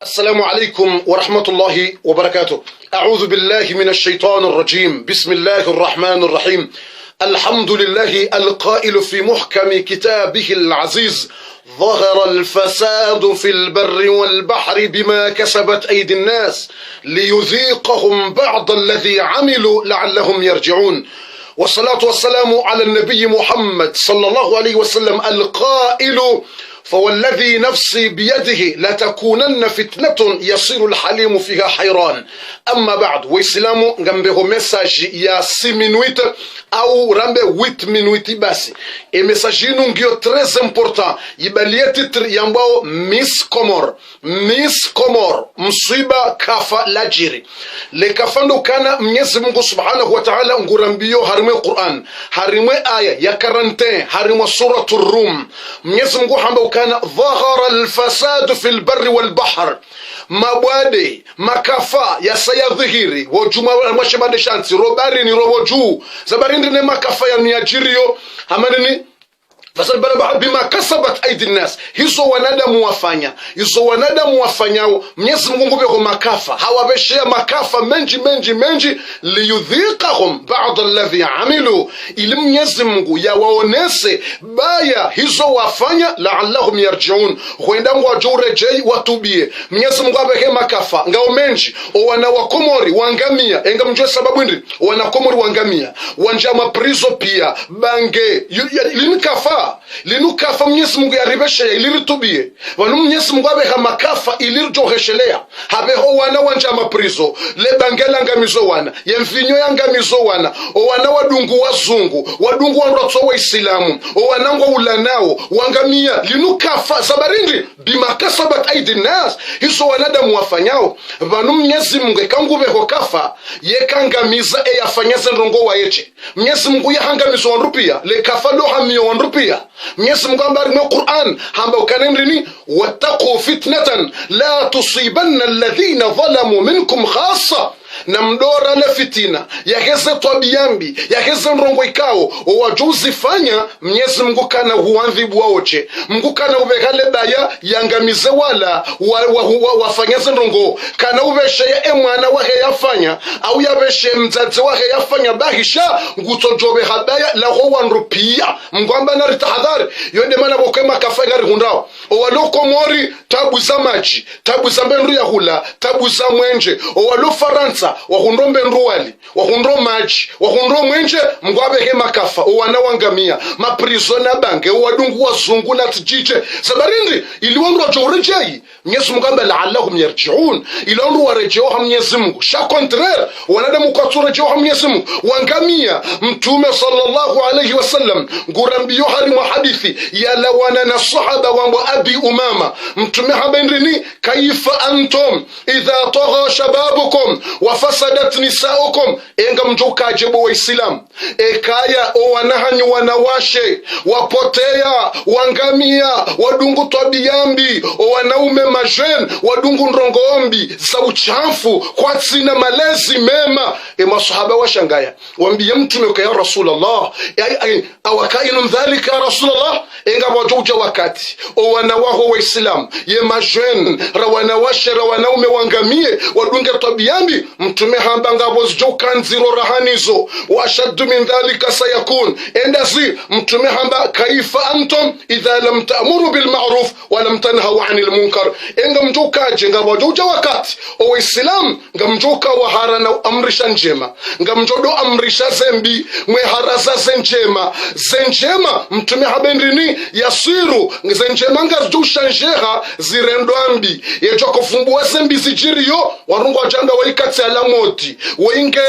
السلام عليكم ورحمة الله وبركاته. أعوذ بالله من الشيطان الرجيم. بسم الله الرحمن الرحيم. الحمد لله القائل في محكم كتابه العزيز: ظهر الفساد في البر والبحر بما كسبت أيدي الناس ليذيقهم بعض الذي عملوا لعلهم يرجعون. والصلاة والسلام على النبي محمد صلى الله عليه وسلم القائل: فوالذي نفسي بيده لتكونن فتنة يصير الحليم فيها حيران. أما بعد، وإسلامو نgambeho message ya 6 minutes au rambe 8 minutes basi. E message inu ngio très important. Ibalie titre yambao Miss Comor msiba kafa lajiri. Le kafando kana Mwenyezi Mungu Subhanahu wa Ta'ala ngurambio harimwe Qur'an, harimwe aya ya 41, harimwe suratul Rum. Mwenyezi Mungu hamba kana dhahara alfasad fi albarri walbahr, mabwade makafa ya sayadhihiri wajuma mwashimande shansi robari ni roboju zabarindi ne makafa ya niajirio hamanini fasal barabah bima kasabat aidi nas. Hizo wanadamu wafanyao Mwenyezi Mungu beko makafa hawabeshea makafa menji liyudhiqahum ba'd alladhi amilu, ili Mwenyezi Mungu yawaonese baya hizo wafanya la'allahum yarji'un, huenda ngwajurejei watubie. Mwenyezi Mungu abeke makafa ngao menji o wana wakomori wangamia enga mjue sababu ndi wana komori wangamia wanja maprizo pia bange linukafa Mwenyezi Mungu yaribeshe iliritubie wanu Mwenyezi Mungu abeha makafa ilirjoheshelea habeho wana wanja maprizo le bangela ngamizo wana yemfinyo yangamizo wana o wana wadungu wazungu wadungu wanrotso wa Islamu o wanangwa ulanao wangamia linukafa sabarindi bimakasabat aidi nas. Hizo wanadamu wafanyao vanu Mwenyezi Mungu kangubeho kafa yekangamiza yafanyaze ndongo wa yeche. Mwenyezi Mungu yahangamizo wanrupia le kafa do hamio wanrupia. Mwenyezi Mungu ambari mwa Qur'an hamba ukanendrini wattaqu fitnatan la tusibanna alladhina zalamu minkum khassa, na mdora na fitina yakeze twabiyambi yakeze ndongo ikao wajuzi fanya. Mwenyezi Mungu kana huandhibu waoche, Mungu kana ubekale baya yangamize wala wafanyaze ndongo kana ubeshe ya mwana wahe yafanya au yabeshe mzazi wahe yafanya bahisha ngutojobe habaya la ho wanrupia. Mungu amba na ritahadhari yonde mana bokema kafanya rihundao owaloko mori tabu za maji tabu za mbendu ya hula tabu za mwenje owalo Faransa wahundo mbendu wali wahundo maji wahundo mwenje. Mungu abeke makafa owana wangamia maprisona bange wadungu wazungu na tjiche sabarindi iliwandro jorejei. Mwenyezi Mungu amba la'allahum yarji'un, ilawandro warejeo ha Mwenyezi Mungu sha contraire wanadamu kwa turejeo ha Mwenyezi Mungu wangamia. Mtume sallallahu alayhi wasallam ngurambio harimu hadithi ya lawana na sahaba wa Abi Umama. Mtume habendrini kaifa antum idha tagha shababukum wa fasadat nisaukum, enga mjoka jebo wa Islam ekaya o wanahanyu wanawashe wapotea wangamia wadungu twabiyambi o wanaume majen wadungu ndrongombi za uchafu kwa tsina malezi mema. Masahaba washangaya wambia Mtume kwa ya Rasulullah awakainu dhalika ya Rasulullah, enga wajuja wakati o wanawaho wa Islam ye majen rawanawashe rawanaume wangamie wadunge twabiyambi. Mtume hamba ngabos jokanziro rahanizo wa ashaddu min dhalika sayakun endazi. Mtume hamba kaifa antum idha lam ta'muru bil ma'ruf wa lam tanhaw 'anil munkar, enga mjokaje ngabojoja wakati o Islam ngamjoka wahara na amrisha njema ngamjodo amrisha zembi mwe haraza zenjema. Mtume habendrini yasiru zenjema ngazushanjeha zirendwambi yejo kufumbua zembi zijiriyo warungu ajanga waikati ala moti wenge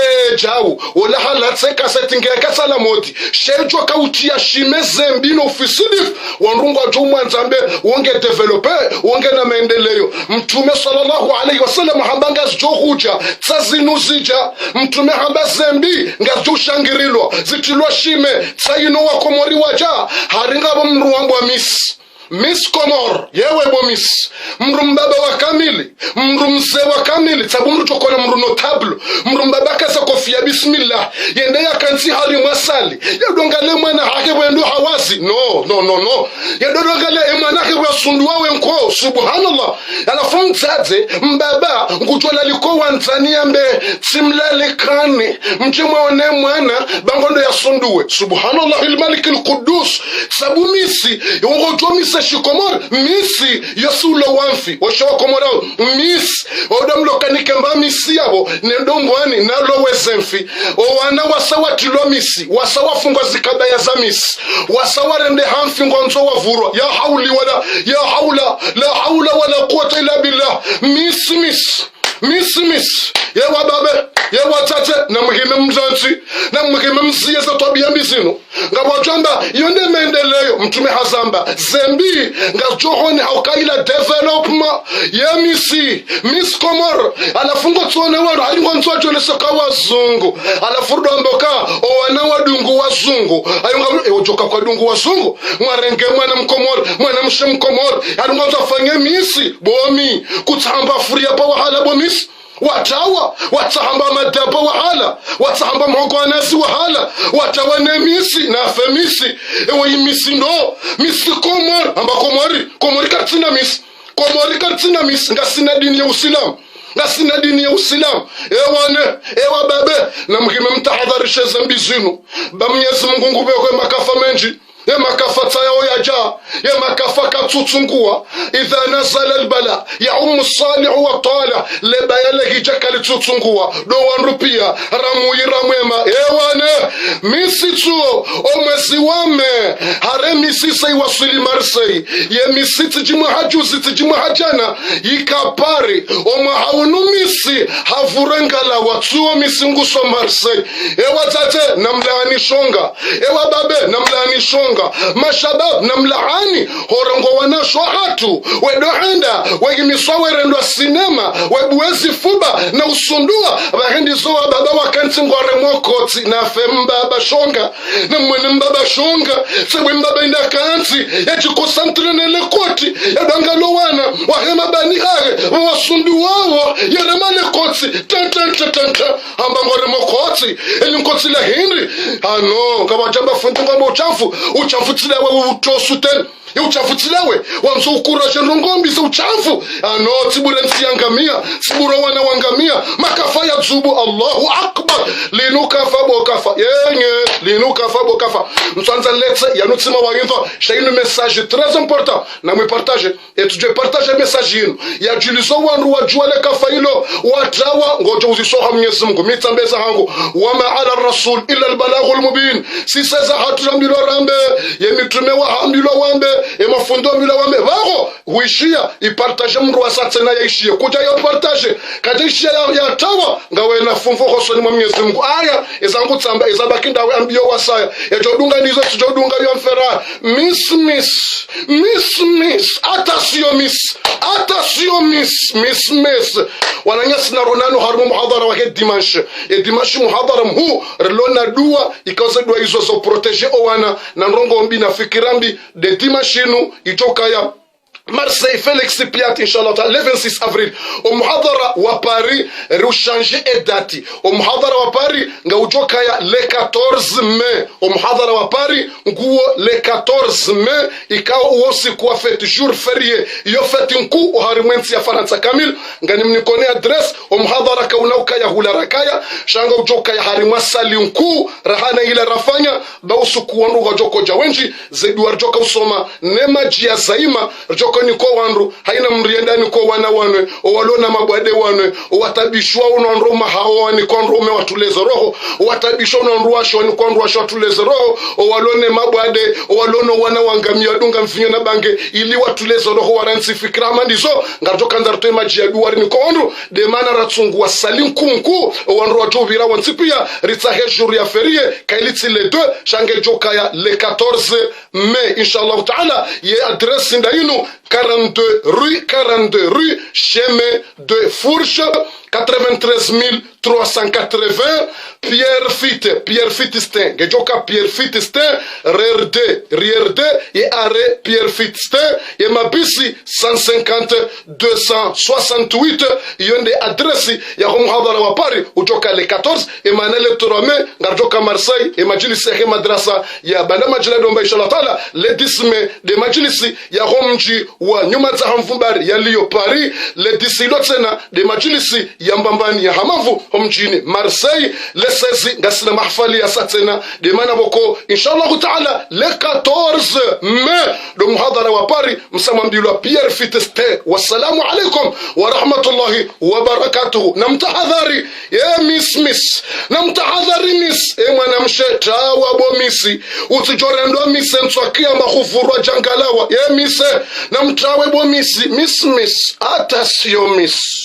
jau wala halatse kasetinge kasala moti shejo kautia shime zembi no fisidif warungu ajuma nzambe wonge developer wonge na maendeleo. Mtume sallallahu alayhi wasallam hambanga zohuja tsazinuzija. Mtume hamba zembi ngazushangirilwa zitilwa shime tsayino wakomori waja haringa bomruwangu wa misi Miss Komor yewe bo miss mrumbaba wa kamili mrumze wa kamili sabu mruchoko na mru notable mrumbaba kaza kofia bismillah yende ya kanzi hari masali ya dongale mwana hake wendo hawazi no ya dongale mwana hake wa sunduwa wenko subhanallah alafu mtadze mbaba ngujola liko wanzania mbe simlale kane mchimwa one mwana bangondo ya sunduwe subhanallah ilmalik alqudus sabu misi yongo misa shikomor misi yasulo wanfi washo komora miss odamlo kanikamba misi yabo nendombwani nalo wezenfi o wana wasawa tilo misi wasawa fungwa zikabaya za misi wasawa rende hanfi ngonzo wavurwa ya haula la haula wala quwwata illa billah miss yewa babe yewa tate na muhime mzanzi na muhime msiye za tabia mbizino ngabwachamba yonde maendeleo mtume hazamba zembi ngajohoni haukaila development ya miss Komor alafungo tsone waro halingo ntwacho lesaka wazungu alafurdo amboka o wana wadungu wazungu ayonga ejoka kwa dungu wazungu mwarenge mwana mkomor mwana mshemkomor alungo tafanye misi bomi kutamba furia pa wahala bomis watahamba madaba wahala watahamba mhogoanasi wahala watawane misi na femisi ewe misi no misi Komor amba komori katina misi ngasina dini ya Uislamu ewa babe na mkime mtahadharishe zambi zinu ba Mwenyezi Mungu ngube kwa makafa menji ya makafa tayo ya ja ya makafa katutungua idha nazala albala ya salihu wa tala leba yale hijaka litutungua do wanrupia ramwema ewane misi tuo o mwezi wame hare misi say wasili Marseille ye misi tijimwa hajana yikapari o mahaunu misi havurengala watuo misi nguso Marseille ewa tate namlaani shonga ewa babe namlaani shonga mashabab namlaani horongo wanasho hatu wedohenda wegimiswawerendwa sinema webuwezi fuba na usundua bahendi zoa baba wakanti ngware mwokoti na fembaba shonga na mwene mbaba shonga sewe mbaba inda kanti ya chikosantre nele koti ya dangalo wana wahema bani hage wasunduwawo ya remale koti tanta hamba ngware mwokoti eli mkoti la hindi ano kabajamba funtunga uchafu tilawe utosu ten uchafutilawe wanzo ukuraje rongombi za uchafu ano tibure nsiangamia sibura wana wangamia makafa ya zubu Allahu akbar linukafa bokafa mtsanza letse yanutsima wayinfa shayinu message très important na mwe partage et tu partage message yinu ya julizo wanru wajua le kafa hilo watawa ngojo uzisoha Mwenyezi Mungu mitambeza hangu wama ala rasul illa albalaghul mubin siseza hatuambilo rambe yemitume wa hambilo wambe emafundo mbila wambe bago huishia ipartage mru wasatse na yaishie kuja yo partage katishia ya tawa ngawe na fumfo hosoni mwa Mwenyezi Mungu aya ezangu tsamba ezabakinda we ambio wasaya etodunga nizo tujodunga yo mfera miss attention wananyasi na ronano harumu muhadhara wa dimanche muhadhara mhu relona dua ikaze dua hizo zo protéger owana na ndongo mbi na fikirambi de dimanche nu itoka ya Marseille Félix Piat inshallah le 26 avril au muhadhara wa Paris rushange edati au muhadhara wa Paris ngaujoka ya le 14 mai au muhadhara wa Paris nguo le 14 mai ikao uosi kwa fete jour férié yo fete nku harimwensi ya Faransa kamil ngani mnikone adresse au muhadhara kaunauka ya hularakaya shanga ujoka ya harimwa sali nku rahana ila rafanya bausu kuwandu wajoko jawenji zeduar joka usoma nema jia zaima joko niko wandu haina mrienda niko wana wanwe owalona mabwade wanwe owatabishwa unonro mahawa niko nrome watulezo roho owatabishwa unonro washo niko nro washo watulezo roho owalone mabwade owalono wana wangamia dunga mfinyo na bange ili watulezo roho waransi fikrama ndizo ngajoka ndarto maji ya duwari niko wandu de mana ratsungu wa salinkunku wandu wajovira wansipia ritsahe jour ya ferie kailitsi le 2 shange joka ya le 14 mai inshallah taala ye adresse ndainu 42 rue chemin de Fourche 93 380 Pierre Fitistin gejoka Pierre Fitistin Rierde et arrêt Pierre Fitistin et mabisi 150 268 yonde adresi ya muhadhara wa pari ujoka le 14 et manele turame ngarjoka Marseille et majlisi ya madrasa ya banda majla domba inshallah taala le 10 mai de majlisi ya mji wa nyuma za hamvumbari yaliyo Paris le 10 lotsena de majlisi ya mbambani ya hamavu mjini Marseille le 16 ngasina mahfali ya satena de mana boko inshallah taala le 14 mai de muhadhara wa Paris msamambilo Pierre Fitistin. Wassalamu alaikum wa rahmatullahi wa barakatuh. Namtahadhari ya miss namtahadhari miss mwanamshe tawa bomisi utijorendo mise nswakia mahufurwa jangalawa ya mise namtawe bomisi miss hata sio miss